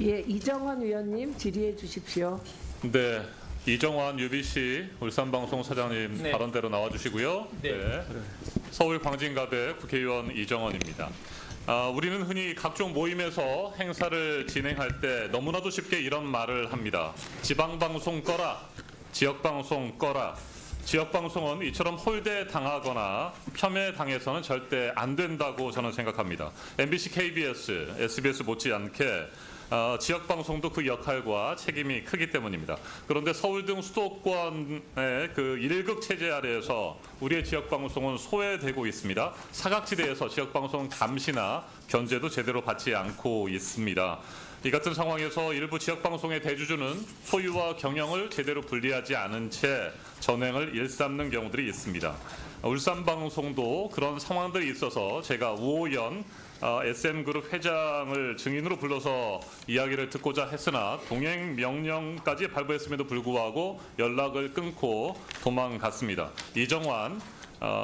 예, 이정원 의원님 질의해 주십시오. 네, 이정환 UBC 울산방송 사장님 네. 발언대로 나와주시고요. 네. 서울 광진갑의 국회의원 이정원입니다. 우리는 흔히 각종 모임에서 행사를 진행할 때 너무나도 쉽게 이런 말을 합니다. 지방방송 꺼라, 지역방송 꺼라. 지역방송은 이처럼 홀대당하거나 폄훼당해서는 절대 안 된다고 저는 생각합니다. MBC, KBS, SBS 못지않게 지역방송도 그 역할과 책임이 크기 때문입니다. 그런데 서울 등 수도권의 그 1급 체제 아래에서 우리의 지역방송은 소외되고 있습니다. 사각지대에서 지역방송 감시나 견제도 제대로 받지 않고 있습니다. 이 같은 상황에서 일부 지역방송의 대주주는 소유와 경영을 제대로 분리하지 않은 채 전횡을 일삼는 경우들이 있습니다. 울산방송도 그런 상황들이 있어서 제가 우호연 SM그룹 회장을 증인으로 불러서 이야기를 듣고자 했으나 동행 명령까지 발부했음에도 불구하고 연락을 끊고 도망갔습니다. 이정환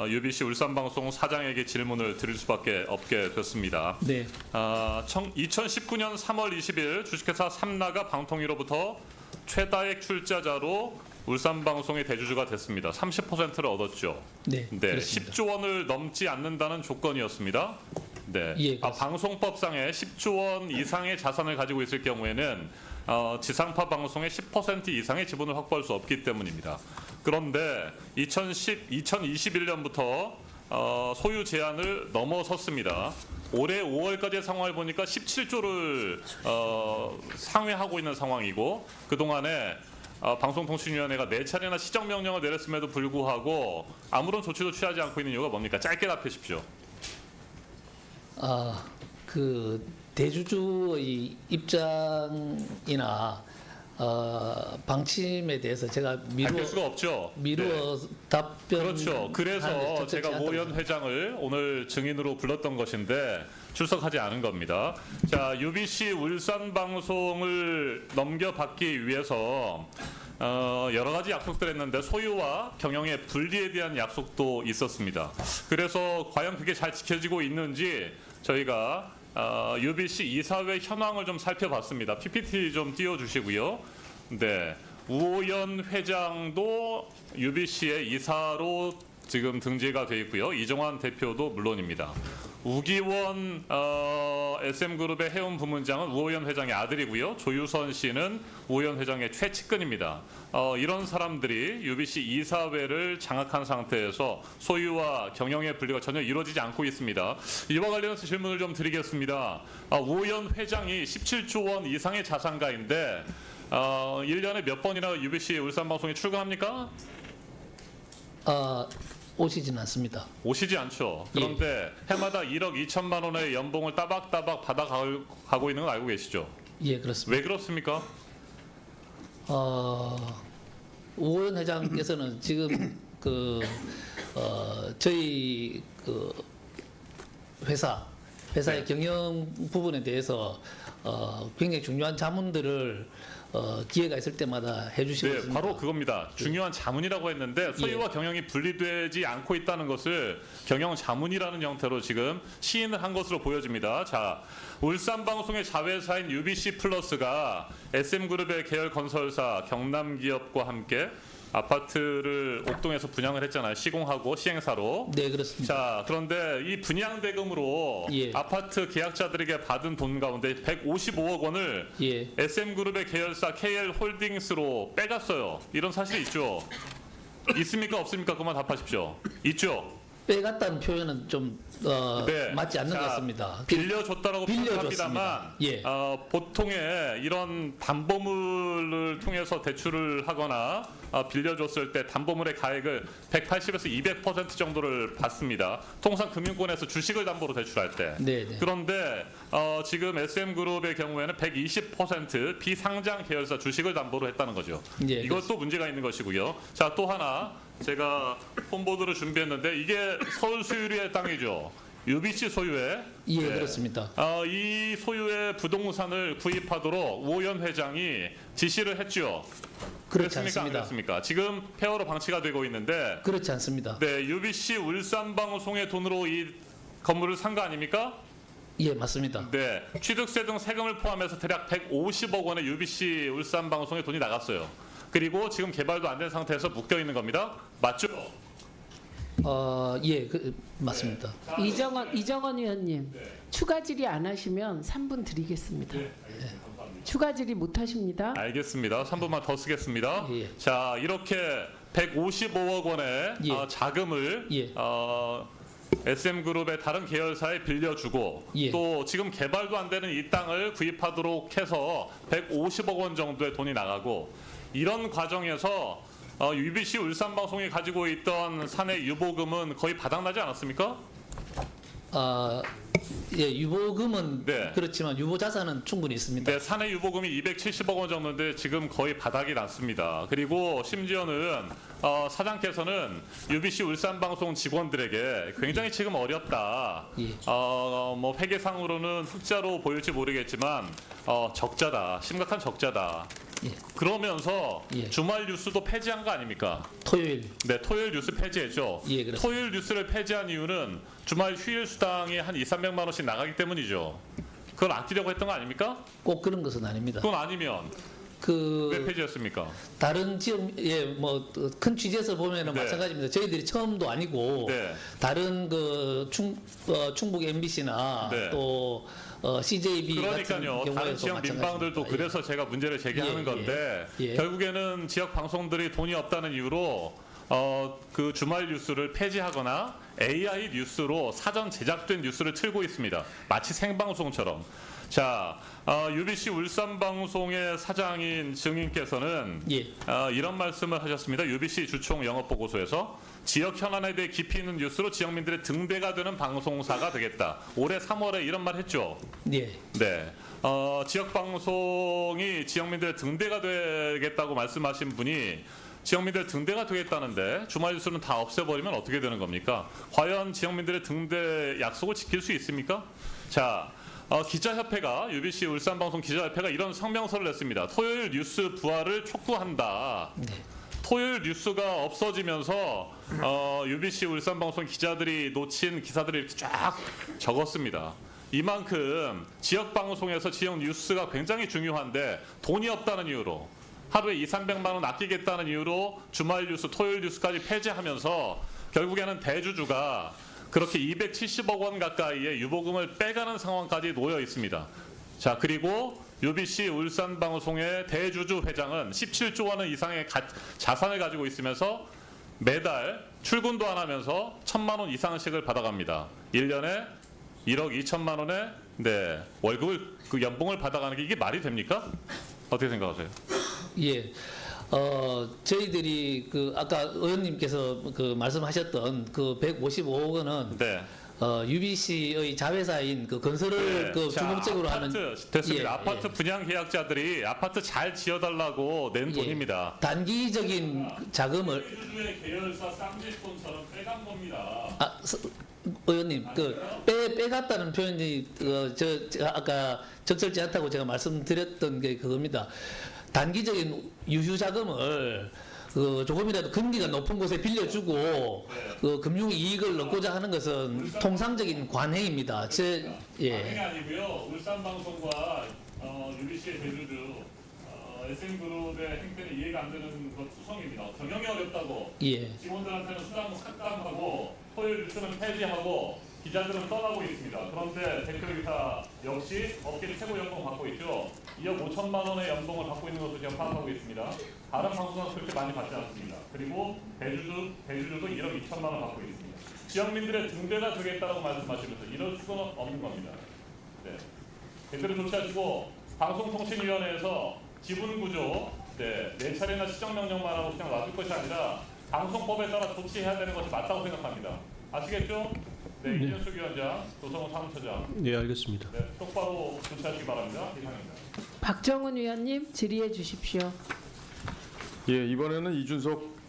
UBC 울산방송 사장에게 질문을 드릴 수밖에 없게 됐습니다. 네. 2019년 3월 20일 주식회사 삼나가 방통위로부터 최다액 출자자로 울산방송의 대주주가 됐습니다. 30%를 얻었죠. 네. 네, 그렇습니다. 10조 원을 넘지 않는다는 조건이었습니다. 네, 예, 그렇습니다. 방송법상에 10조 원 이상의 자산을 가지고 있을 경우에는 지상파 방송의 10% 이상의 지분을 확보할 수 없기 때문입니다. 그런데 2021년부터 소유 제한을 넘어섰습니다. 올해 5월까지의 상황을 보니까 17조를 상회하고 있는 상황이고 그동안에 방송통신위원회가 4차례나 시정명령을 내렸음에도 불구하고 아무런 조치도 취하지 않고 있는 이유가 뭡니까? 짧게 답해주십시오. 그 대주주의 입장이나 방침에 대해서 제가 밝힐 수가 없죠. 미루어 답변. 그렇죠. 그래서 하는데 제가 적절치 오연 않다고 회장을 오늘 증인으로 불렀던 것인데 출석하지 않은 겁니다. 자, UBC 울산 방송을 넘겨받기 위해서 여러 가지 약속들을 했는데 소유와 경영의 분리에 대한 약속도 있었습니다. 그래서 과연 그게 잘 지켜지고 있는지 저희가 UBC 이사회 현황을 좀 살펴봤습니다. PPT 좀 띄워주시고요. 네, 우호연 회장도 UBC의 이사로 지금 등재가 되어 있고요. 이정환 대표도 물론입니다. 우기원 SM그룹의 해운 부문장은 우호연 회장의 아들이고요. 조유선 씨는 우호연 회장의 최측근입니다. 이런 사람들이 UBC 이사회를 장악한 상태에서 소유와 경영의 분리가 전혀 이루어지지 않고 있습니다. 이와 관련해서 질문을 좀 드리겠습니다. 우호연 회장이 17조 원 이상의 자산가인데 1년에 몇 번이나 UBC 울산방송에 출근합니까? 오시진 않습니다. 오시지 않죠. 그런데 해마다 1억 2천만 원의 연봉을 따박따박 받아가고 있는 건 알고 계시죠? 예, 그렇습니다. 왜 그렇습니까? 우호연 회장께서는 지금 저희 회사의 네. 경영 부분에 대해서 굉장히 중요한 자문들을 기회가 있을 때마다 해주시고 네, 있습니다. 바로 그겁니다. 중요한 자문이라고 했는데 소유와 경영이 분리되지 않고 있다는 것을 경영 자문이라는 형태로 지금 시인을 한 것으로 보여집니다. 자, 울산방송의 자회사인 UBC 플러스가 SM그룹의 계열 건설사 경남기업과 함께 아파트를 옥동에서 분양을 했잖아요. 시공하고 시행사로. 네, 그렇습니다. 자, 그런데 이 분양 대금으로 예. 아파트 계약자들에게 받은 돈 가운데 155억 원을 예. SM그룹의 계열사 KL홀딩스로 빼갔어요. 이런 사실이 있죠. 있습니까? 없습니까? 그만 답하십시오. 있죠. 빼갔다는 표현은 좀 네. 맞지 않는 자, 것 같습니다. 빌려줬다라고 빌려줬습니다. 표현합니다만 예. 보통의 이런 담보물을 통해서 대출을 하거나 빌려줬을 때 담보물의 가액을 180에서 200% 정도를 받습니다. 통상 금융권에서 주식을 담보로 대출할 때. 네, 네. 그런데 지금 SM그룹의 경우에는 120% 비상장 계열사 주식을 담보로 했다는 거죠. 예, 이것도 문제가 있는 것이고요. 자, 또 하나 제가 폰보드를 준비했는데 이게 서울 수유리의 땅이죠. UBC 소유의. 예, 네. 그렇습니다. 이 소유의 부동산을 구입하도록 우호연 회장이 지시를 했죠. 그렇지 그랬습니까? 안 않습니다. 그랬습니까? 지금 폐허로 방치가 되고 있는데 그렇지 않습니다. 네, UBC 울산방송의 돈으로 이 건물을 산 거 아닙니까? 예, 맞습니다. 네, 취득세 등 세금을 포함해서 대략 150억 원의 UBC 울산방송에 돈이 나갔어요. 그리고 지금 개발도 안 된 상태에서 묶여 있는 겁니다. 맞죠? 예, 맞습니다. 이정원 의원님, 추가 질의 안 하시면 3분 드리겠습니다. 추가 질의 못 하십니다. 알겠습니다. 3분만 더 쓰겠습니다. 예. 자, 이렇게 155억 원의 예. 자금을 예. SM그룹의 다른 계열사에 빌려주고 예. 또 지금 개발도 안 되는 이 땅을 구입하도록 해서 150억 원 정도의 돈이 나가고 이런 과정에서 UBC 울산방송이 가지고 있던 사내 유보금은 거의 바닥나지 않았습니까? 예, 유보금은 네. 그렇지만 유보 자산은 충분히 있습니다. 네, 사내 유보금이 270억 원 정도인데 지금 거의 바닥이 났습니다. 그리고 심지어는 사장께서는 UBC 울산방송 직원들에게 굉장히 지금 어렵다. 예. 뭐 회계상으로는 흑자로 보일지 모르겠지만 적자다, 심각한 적자다. 예. 그러면서 예. 주말 뉴스도 폐지한 거 아닙니까? 토요일. 네, 토요일 뉴스 폐지했죠. 예, 그렇습니다. 토요일 뉴스를 폐지한 이유는 주말 휴일 수당이 한 200~300만 원씩 나가기 때문이죠. 그걸 아끼려고 했던 거 아닙니까? 꼭 그런 것은 아닙니다. 그건 아니면 왜 그 폐지했습니까? 다른 지역 뭐 큰 취지에서 보면은 네. 마찬가지입니다. 저희들이 처음도 아니고 네. 다른 그 충북 MBC나 네. 또 CJB 같은 그러니까요. 다른 경우에도 지역 민방들도 마찬가지입니다. 그래서 제가 문제를 제기하는 예, 건데 예. 결국에는 지역 방송들이 돈이 없다는 이유로 그 주말 뉴스를 폐지하거나 AI 뉴스로 사전 제작된 뉴스를 틀고 있습니다. 마치 생방송처럼. 자, UBC 울산방송의 사장인 증인께서는 예. 이런 말씀을 하셨습니다. UBC 주총 영업보고서에서 지역 현안에 대해 깊이 있는 뉴스로 지역민들의 등대가 되는 방송사가 되겠다. 올해 3월에 이런 말 했죠. 예. 네. 지역 방송이 지역민들의 등대가 되겠다고 말씀하신 분이 지역민들의 등대가 되겠다는데 주말 뉴스는 다 없애버리면 어떻게 되는 겁니까? 과연 지역민들의 등대 약속을 지킬 수 있습니까? 자, 기자협회가 UBC 울산방송 기자협회가 이런 성명서를 냈습니다. 토요일 뉴스 부활을 촉구한다. 네. 토요일 뉴스가 없어지면서 UBC 울산방송 기자들이 놓친 기사들을 이렇게 쫙 적었습니다. 이만큼 지역 방송에서 지역 뉴스가 굉장히 중요한데 돈이 없다는 이유로 하루에 200~300만 원 아끼겠다는 이유로 주말 뉴스, 토요일 뉴스까지 폐지하면서 결국에는 대주주가 그렇게 270억 원 가까이의 유보금을 빼가는 상황까지 놓여 있습니다. 자, 그리고 UBC 울산방송의 대주주 회장은 17조 원 이상의 자산을 가지고 있으면서 매달 출근도 안 하면서 1,000만 원 이상씩을 받아갑니다. 1년에 1억 2천만 원의 월급을 그 연봉을 받아가는 게 이게 말이 됩니까? 어떻게 생각하세요? 예. 저희들이 그 아까 의원님께서 그 말씀하셨던 그 155억 원은 네. UBC의 자회사인 그 건설을 그 자, 주목적으로 아파트, 하는 됐습니다. 예, 아파트 예. 분양 계약자들이 아파트 잘 지어달라고 낸 예. 돈입니다. 단기적인 자금을 주주의 계열사 쌍질돈처럼 빼간 겁니다. 의원님 그 빼갔다는 표현이 제가 아까 적절치 않다고 제가 말씀드렸던 게 그겁니다. 단기적인 유휴 자금을 그 조금이라도 금리가 높은 곳에 빌려주고 그 금융 이익을 얻고자 하는 것은 통상적인 관행입니다. 관행이 아니고요. 울산방송과 UBC의 대주주 SM그룹의 행태는 이해가 안 되는 것 투성입니다. 경영이 어렵다고 예. 직원들한테는 수당 삭감하고 토요일 뉴스는 폐지하고 기자들은 떠나고 있습니다. 그런데 대표이사 역시 업계 최고 연봉 받고 있죠. 2억 5천만 원의 연봉을 받고 있는 것도 제가 파악하고 있습니다. 다른 방송사는 그렇게 많이 받지 않습니다. 그리고 대주주도 1억 2천만 원 받고 있습니다. 지역민들의 등대가 되겠다고 말씀하시면서 이럴 수는 없는 겁니다. 네. 제대로 조치하시고 방송통신위원회에서 지분구조 네 차례나 시정명령만 하고 그냥 놔둘 것이 아니라 방송법에 따라 조치해야 되는 것이 맞다고 생각합니다. 아시겠죠? 네, 이준숙 위원장, 조성호 사무처장. 네, 알겠습니다. 네, 똑바로 조치하시기 바랍니다. 이상입니다. 박정은 의원님 질의해 주십시오. 예, 이번에는 이준석